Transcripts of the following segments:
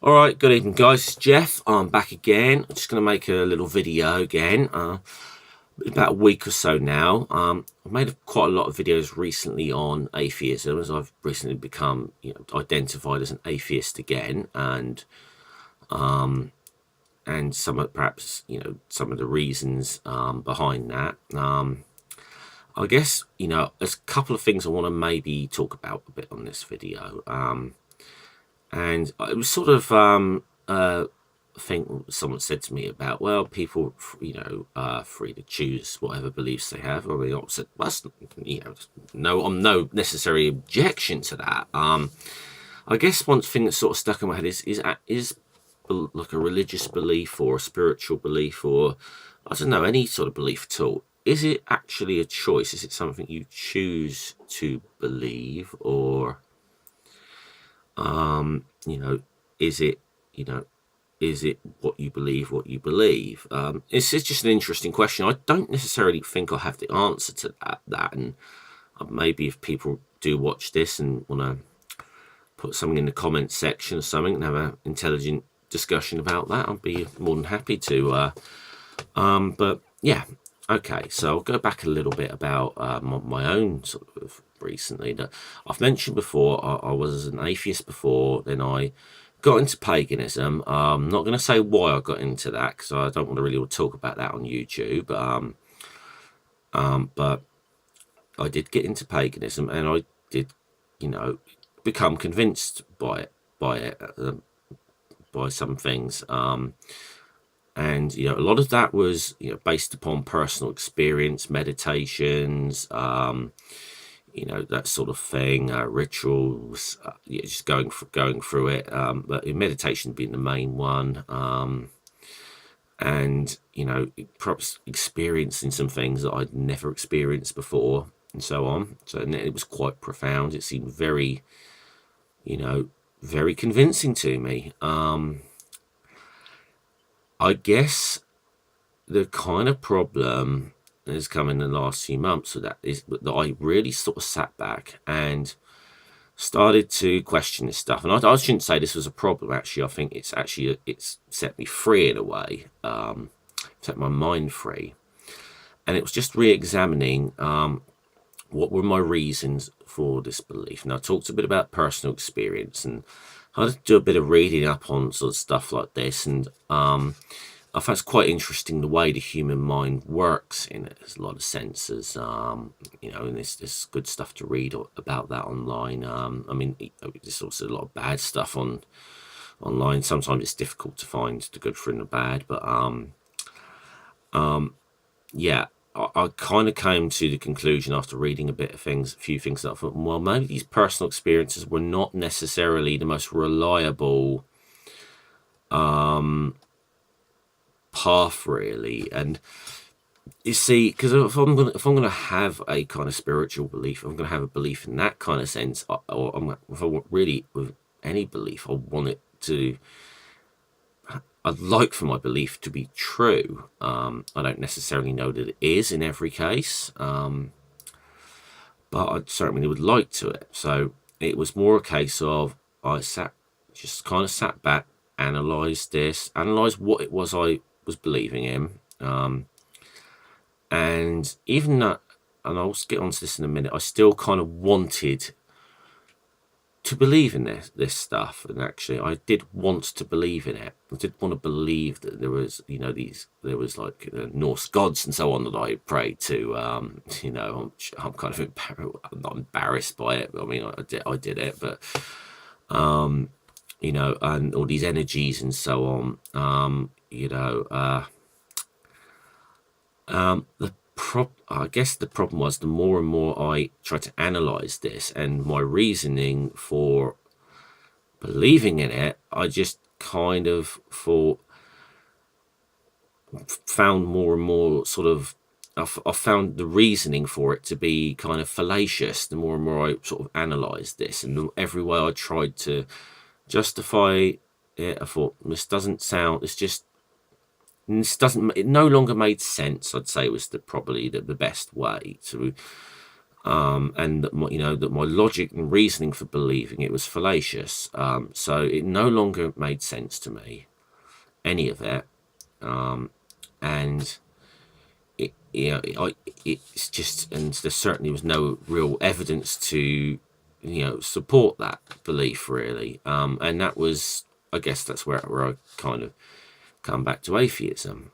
All right, good evening, guys. It's Jeff. I'm back again. I'm just going to make a little video again. About a week or so now. I've made quite a lot of videos recently on atheism, as I've recently become, identified as an atheist again, and some of perhaps some of the reasons behind that. I guess there's a couple of things I want to maybe talk about a bit on this video. And it was sort of I think someone said to me about, well, people are free to choose whatever beliefs they have. Or the opposite. That's no, I'm no necessary objection to that. I guess one thing that sort of stuck in my head is like a religious belief or a spiritual belief, or I don't know, any sort of belief at all. Is it actually a choice? Is it something you choose to believe, or you know, is it, you know, is it what you believe, what you believe? It's just an interesting question. I don't necessarily think I have the answer to that. And maybe if people do watch this and want to put something in the comments section or something and have an intelligent discussion about that, I'll be more than happy to. But yeah, okay. So I'll go back a little bit about my own sort of recently. That I've mentioned before, I was an atheist before. Then I got into paganism. I'm not going to say why I got into that because I don't want to really talk about that on YouTube. But I did get into paganism, and I did, become convinced by some things. And a lot of that was based upon personal experience, meditations, that sort of thing, rituals, just going through it. But meditation being the main one, and perhaps experiencing some things that I'd never experienced before, and so on. So it was quite profound. It seemed very, very convincing to me. I guess the kind of problem that has come in the last few months with that is that I really sort of sat back and started to question this stuff. And I shouldn't say this was a problem, actually. I think it's set me free in a way, set my mind free. And it was just re-examining what were my reasons for this belief. And I talked a bit about personal experience, and I had to do a bit of reading up on sort of stuff like this. And I found it's quite interesting the way the human mind works in it. There's a lot of senses, and there's good stuff to read about that online. I mean, there's also a lot of bad stuff online. Sometimes it's difficult to find the good from the bad, but yeah, I kind of came to the conclusion after reading a few things that I thought, well, maybe these personal experiences were not necessarily the most reliable path, really. And you see, because if I'm gonna have a kind of spiritual belief, I'm gonna have a belief in that kind of sense, if I want really with any belief, I'd like for my belief to be true. I don't necessarily know that it is in every case, but I certainly would like to it. So it was more a case of I just kind of sat back, analysed what it was I was believing in, and even that, and I'll get onto this in a minute, I still kind of wanted to believe in this stuff. And actually I did want to believe in it. I did want to believe that there was there was like Norse gods and so on that I prayed to. I'm kind of I'm not embarrassed by it, but I mean I did it, but and all these energies and so on. I guess the problem was the more and more I tried to analyze this and my reasoning for believing in it, I just kind of found more and more sort of, I found the reasoning for it to be kind of fallacious the more and more I sort of analysed this. And every way I tried to justify it, I thought, it no longer made sense. I'd say was probably the best way to and that my logic and reasoning for believing it was fallacious. So it no longer made sense to me, any of it, and it's just, and there certainly was no real evidence to support that belief really, and that was, I guess that's where I kind of come back to atheism.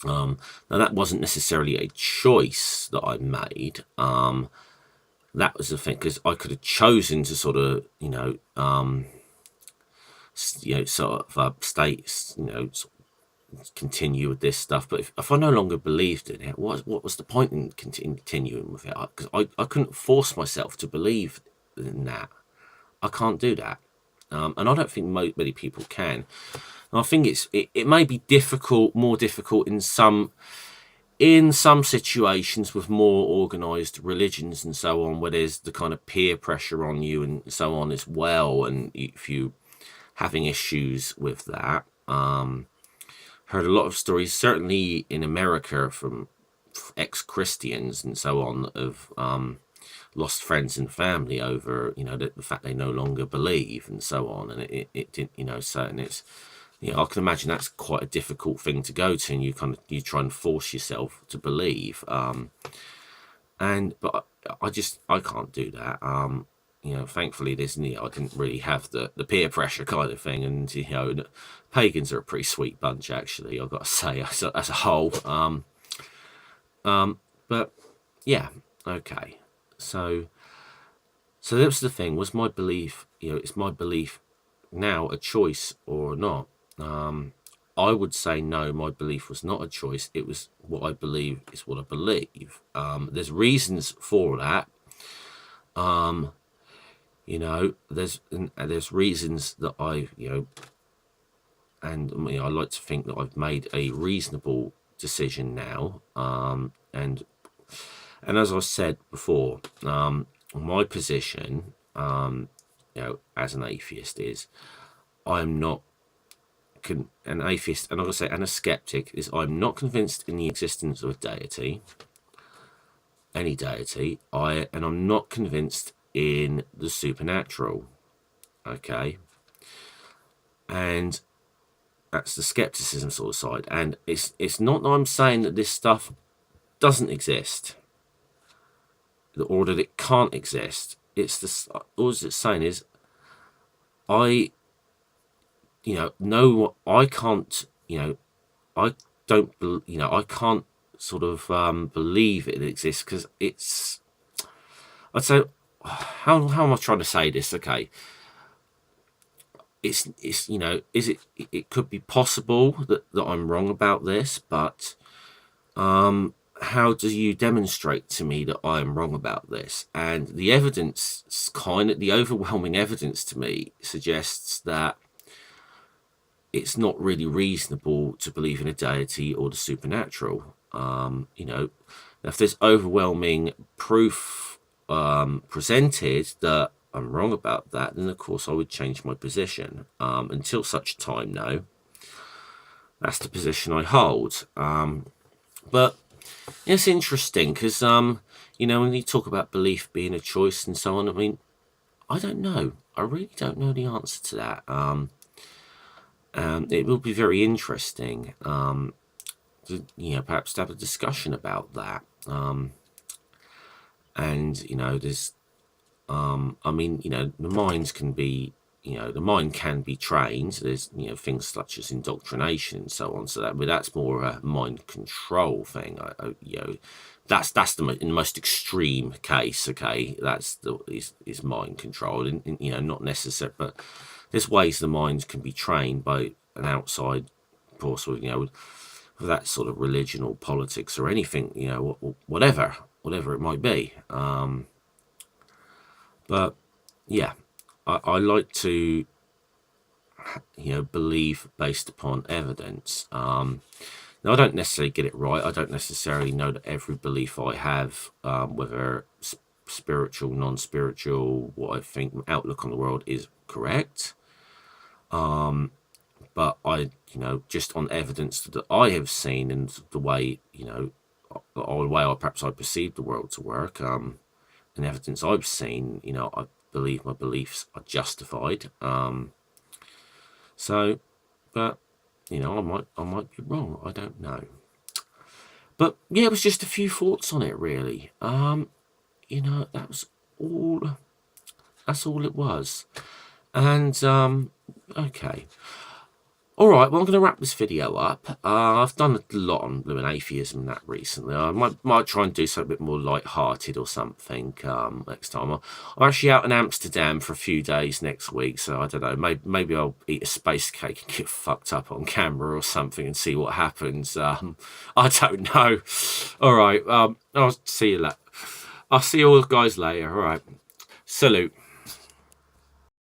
Now that wasn't necessarily a choice that I made. That was the thing, because I could have chosen to sort of sort of state continue with this stuff, but if I no longer believed in it, what was the point in continuing with it? Because I couldn't force myself to believe in that. I can't do that, and I don't think many people can. And I think it may be more difficult in some situations with more organized religions and so on, where there's the kind of peer pressure on you and so on as well, and if you having issues with that. Heard a lot of stories, certainly in America, from ex-Christians and so on, of lost friends and family over the fact they no longer believe and so on, and it didn't so, and it's I can imagine that's quite a difficult thing to go to, and you try and force yourself to believe, but I can't do that. Thankfully I didn't really have the peer pressure kind of thing, and pagans are a pretty sweet bunch, actually, I've got to say, as a whole. But yeah, okay. So that was the thing. Was my belief, is my belief now a choice or not? I would say no, my belief was not a choice. It was what I believe is what I believe. There's reasons for that. There's reasons that I I like to think that I've made a reasonable decision now. And as I said before, my position, as an atheist is, I'm not an atheist, and I'm going to say, and a skeptic, is I'm not convinced in the existence of a deity, any deity. And I'm not convinced in the supernatural. Okay, and that's the skepticism sort of side. And it's not that I'm saying that this stuff doesn't exist, or that it can't exist. All it's saying is, I know I can't, I don't, I can't sort of believe it exists, because I'd say, how am I trying to say this? Okay, it's is it could be possible that I'm wrong about this, but how do you demonstrate to me that I'm wrong about this? And the evidence, the overwhelming evidence to me, suggests that it's not really reasonable to believe in a deity or the supernatural. If there's overwhelming proof presented that I'm wrong about that, then of course I would change my position. Until such time, no. That's the position I hold. But it's interesting, because when you talk about belief being a choice and so on, I mean, I don't know. I really don't know the answer to that. It will be very interesting, perhaps to have a discussion about that. And there's, the minds can be, the mind can be trained. There's things such as indoctrination and so on. So that's more a mind control thing. That's in the most extreme case. Okay, that's is mind control, and not necessary, but there's ways the mind can be trained by an outside force, with that sort of religion or politics or anything, whatever it might be. But yeah, I like to believe based upon evidence. Now, I don't necessarily get it right. I don't necessarily know that every belief I have, whether spiritual, non-spiritual, what I think, outlook on the world, is correct. But I, just on evidence that I have seen, and the way, perhaps I perceive the world to work, and evidence I've seen, you know, I believe my beliefs are justified. So, but you know, I might be wrong. I don't know. But yeah, it was just a few thoughts on it, really. You know, that was all. That's all it was. And okay. All right, well, I'm going to wrap this video up. I've done a lot on blooming atheism and that recently. I might try and do something a bit more light-hearted or something next time. I'm actually out in Amsterdam for a few days next week, so I don't know. Maybe I'll eat a space cake and get fucked up on camera or something and see what happens. I don't know. All right, I'll see you later. I'll see you all guys later. All right, salute.